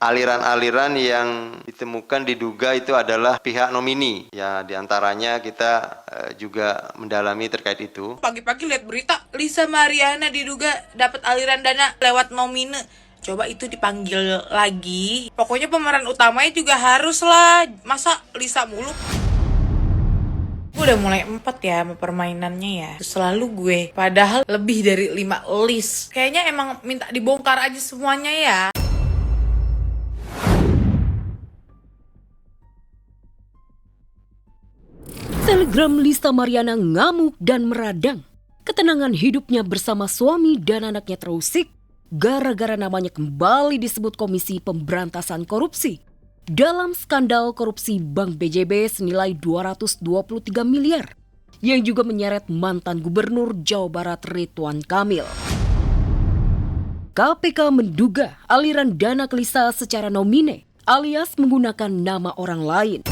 aliran-aliran yang ditemukan diduga itu adalah pihak nomini. Ya, diantaranya kita juga mendalami terkait itu. Pagi-pagi lihat berita, Lisa Mariana diduga dapat aliran dana lewat nomine. Coba itu dipanggil lagi. Pokoknya pemeran utamanya juga harus lah. Masa Lisa mulu? Gue udah mulai 4 ya sama permainannya ya. Selalu gue. Padahal lebih dari 5 list. Kayaknya emang minta dibongkar aja semuanya ya. Telegram Lisa Mariana ngamuk dan meradang. Ketenangan hidupnya bersama suami dan anaknya terusik gara-gara namanya kembali disebut Komisi Pemberantasan Korupsi dalam skandal korupsi Bank BJB senilai 223 miliar yang juga menyeret mantan Gubernur Jawa Barat Ridwan Kamil. KPK menduga aliran dana ke Lisa secara nomine alias menggunakan nama orang lain.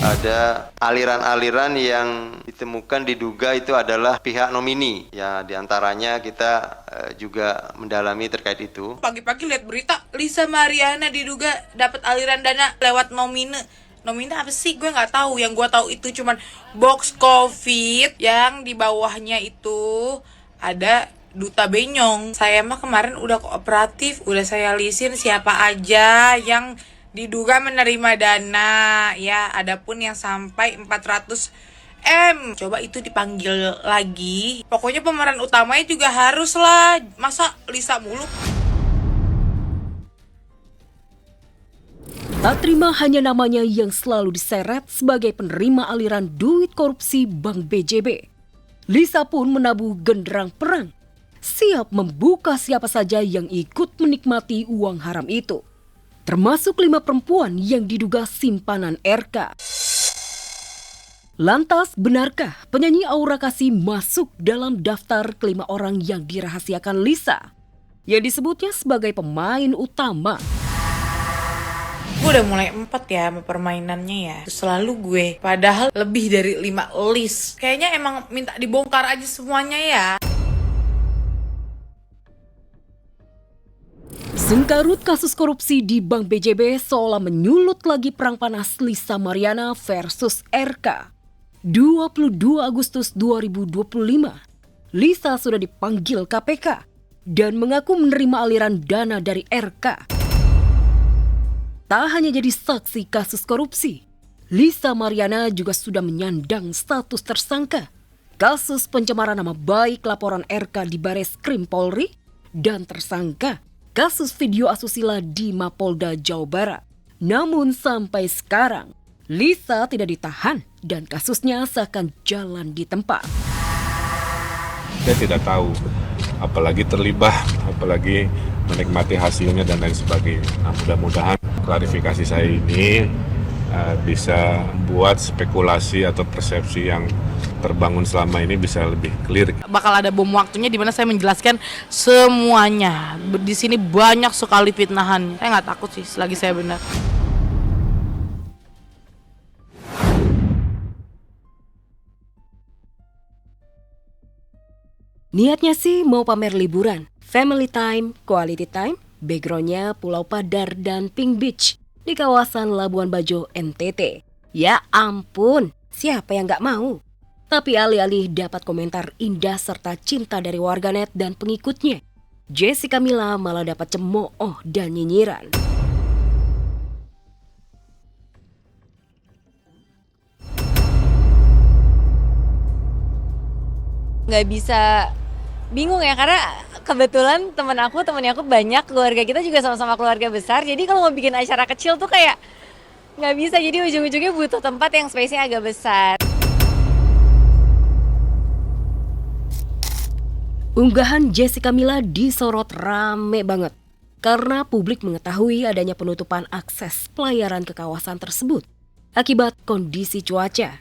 Ada aliran-aliran yang ditemukan diduga itu adalah pihak nomini. Ya, diantaranya kita juga mendalami terkait itu. Pagi-pagi lihat berita, Lisa Mariana diduga dapat aliran dana lewat nomine. Nomine apa sih? Gue nggak tahu. Yang gue tahu itu cuman box COVID yang di bawahnya itu ada Duta Benyong. Saya mah kemarin udah kooperatif, udah saya lisin siapa aja yang diduga menerima dana ya, adapun yang sampai 400 M. Coba itu dipanggil lagi. Pokoknya pemeran utamanya juga harus lah. Masa Lisa mulu? Tak terima hanya namanya yang selalu diseret sebagai penerima aliran duit korupsi Bank BJB. Lisa pun menabuh genderang perang, siap membuka siapa saja yang ikut menikmati uang haram itu. Termasuk 5 perempuan yang diduga simpanan RK. Lantas, benarkah penyanyi Aura Kasih masuk dalam daftar ke-5 orang yang dirahasiakan Lisa, yang disebutnya sebagai pemain utama? Gue udah mulai 4 ya sama permainannya ya. Selalu gue. Padahal lebih dari 5 list. Kayaknya emang minta dibongkar aja semuanya ya. Sengkarut kasus korupsi di Bank BJB seolah menyulut lagi perang panas Lisa Mariana versus RK. 22 Agustus 2025, Lisa sudah dipanggil KPK dan mengaku menerima aliran dana dari RK. Tak hanya jadi saksi kasus korupsi, Lisa Mariana juga sudah menyandang status tersangka kasus pencemaran nama baik laporan RK di Bareskrim Polri dan tersangka kasus video asusila di Mapolda Jawa Barat. Namun sampai sekarang, Lisa tidak ditahan dan kasusnya seakan jalan di tempat. Saya tidak tahu, apalagi terlibat, apalagi menikmati hasilnya dan lain sebagainya. Nah, mudah-mudahan klarifikasi saya ini bisa membuat spekulasi atau persepsi yang terbangun selama ini bisa lebih clear. Bakal ada bom waktunya di mana saya menjelaskan semuanya. Di sini banyak sekali fitnahan. Saya nggak takut sih selagi saya benar. Niatnya sih mau pamer liburan, family time, quality time, backgroundnya Pulau Padar dan Pink Beach di kawasan Labuan Bajo, NTT. Ya ampun, siapa yang gak mau? Tapi alih-alih dapat komentar indah serta cinta dari warganet dan pengikutnya, Jessica Mila malah dapat cemooh dan nyinyiran. Nggak bisa, bingung ya, karena kebetulan temennya aku banyak, keluarga kita juga sama-sama keluarga besar, jadi kalau mau bikin acara kecil tuh kayak nggak bisa, jadi ujung-ujungnya butuh tempat yang space-nya agak besar. Unggahan Jessica Mila disorot rame banget karena publik mengetahui adanya penutupan akses pelayaran ke kawasan tersebut akibat kondisi cuaca.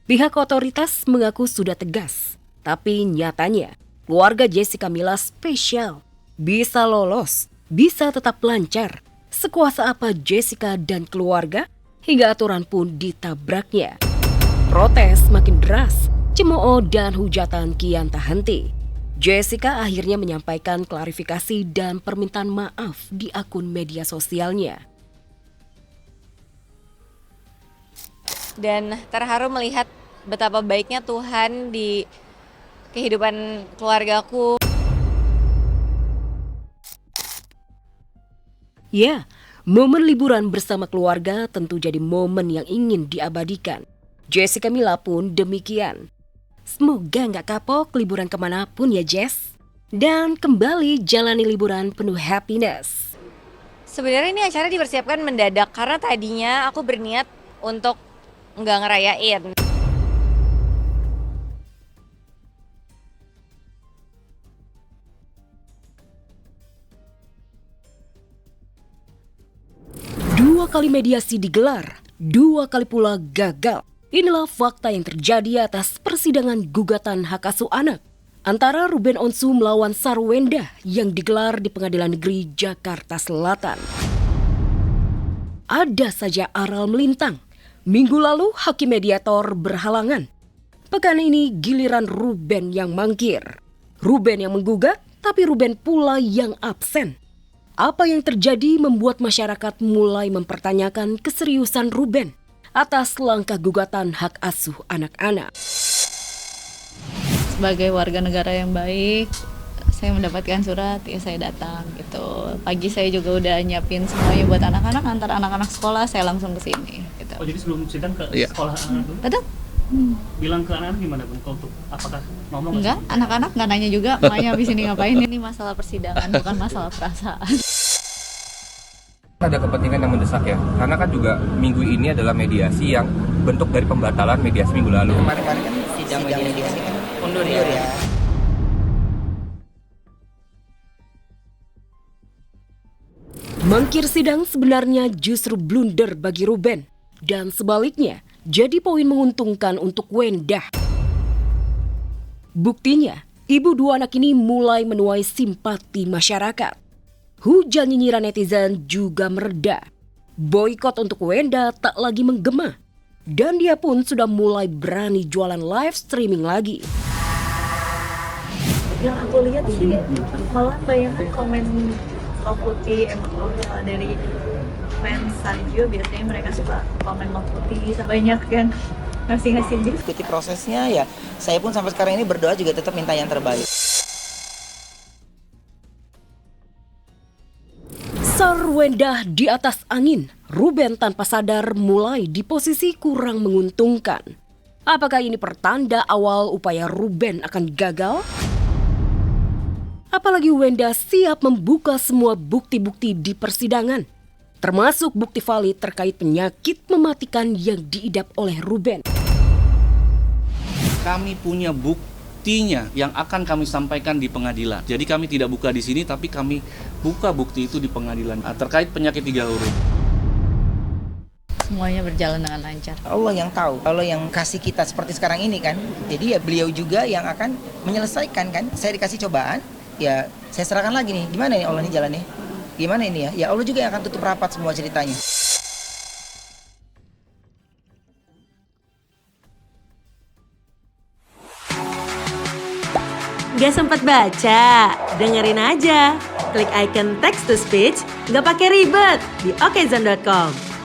Pihak otoritas mengaku sudah tegas, tapi nyatanya keluarga Jessica Mila spesial, bisa lolos, bisa tetap lancar. Sekuasa apa Jessica dan keluarga hingga aturan pun ditabraknya. Protes makin deras, cemooh dan hujatan kian tak henti. Jessica akhirnya menyampaikan klarifikasi dan permintaan maaf di akun media sosialnya. Dan terharu melihat betapa baiknya Tuhan di kehidupan keluargaku. Ya, momen liburan bersama keluarga tentu jadi momen yang ingin diabadikan. Jessica Mila pun demikian. Semoga nggak kapok liburan kemanapun ya Jess. Dan kembali jalani liburan penuh happiness. Sebenarnya ini acara dipersiapkan mendadak karena tadinya aku berniat untuk nggak ngerayain. Dua kali mediasi digelar, 2 kali pula gagal. Inilah fakta yang terjadi atas persidangan gugatan hak asuh anak antara Ruben Onsu melawan Sarwenda yang digelar di Pengadilan Negeri Jakarta Selatan. Ada saja aral melintang. Minggu lalu hakim mediator berhalangan. Pekan ini giliran Ruben yang mangkir. Ruben yang menggugat, tapi Ruben pula yang absen. Apa yang terjadi membuat masyarakat mulai mempertanyakan keseriusan Ruben atas langkah gugatan hak asuh anak-anak. Sebagai warga negara yang baik, saya mendapatkan surat, ya saya datang gitu. Pagi saya juga udah nyiapin semuanya buat anak-anak, antar anak-anak sekolah, saya langsung ke sini gitu. Oh, jadi sebelum sidang ke sekolah anak-anak dulu? Betul? Bilang ke anak-anak gimana Bung? Untuk apakah ngomong? Enggak, anak-anak nggak nanya juga, makanya habis ini ngapain. Ini masalah persidangan, bukan masalah perasaan. Ada kepentingan yang mendesak ya, karena kan juga minggu ini adalah mediasi yang bentuk dari pembatalan mediasi minggu lalu. Kemarin kan sidang mediasi kan undur ya. Mangkir sidang sebenarnya justru blunder bagi Ruben dan sebaliknya jadi poin menguntungkan untuk Wenda. Buktinya, ibu dua anak ini mulai menuai simpati masyarakat. Hujan nyinyiran netizen juga mereda. Boykot untuk Wenda tak lagi menggema. Dan dia pun sudah mulai berani jualan live streaming lagi. Yang aku lihat sih malah banyak komen Mbak Putih, dari fans Sanjo biasanya mereka suka komen Mbak Putih. Banyak yang ngasih-ngasih gift. Ikuti prosesnya ya, saya pun sampai sekarang ini berdoa juga tetap minta yang terbaik. Sarwenda di atas angin, Ruben tanpa sadar mulai di posisi kurang menguntungkan. Apakah ini pertanda awal upaya Ruben akan gagal? Apalagi Wenda siap membuka semua bukti-bukti di persidangan, termasuk bukti valid terkait penyakit mematikan yang diidap oleh Ruben. Kami punya buktinya yang akan kami sampaikan di pengadilan. Jadi kami tidak buka di sini, tapi kami buka bukti itu di pengadilan terkait penyakit 3 huruf. Semuanya berjalan dengan lancar. Allah yang tahu, Allah yang kasih kita seperti sekarang ini kan. Jadi ya beliau juga yang akan menyelesaikan kan. Saya dikasih cobaan, ya saya serahkan lagi nih. Gimana nih Allah nih jalannya? Gimana ini ya? Ya Allah juga yang akan tutup rapat semua ceritanya. Gak sempat baca? Dengerin aja. Klik icon text to speech, gak pakai ribet di okezone.com.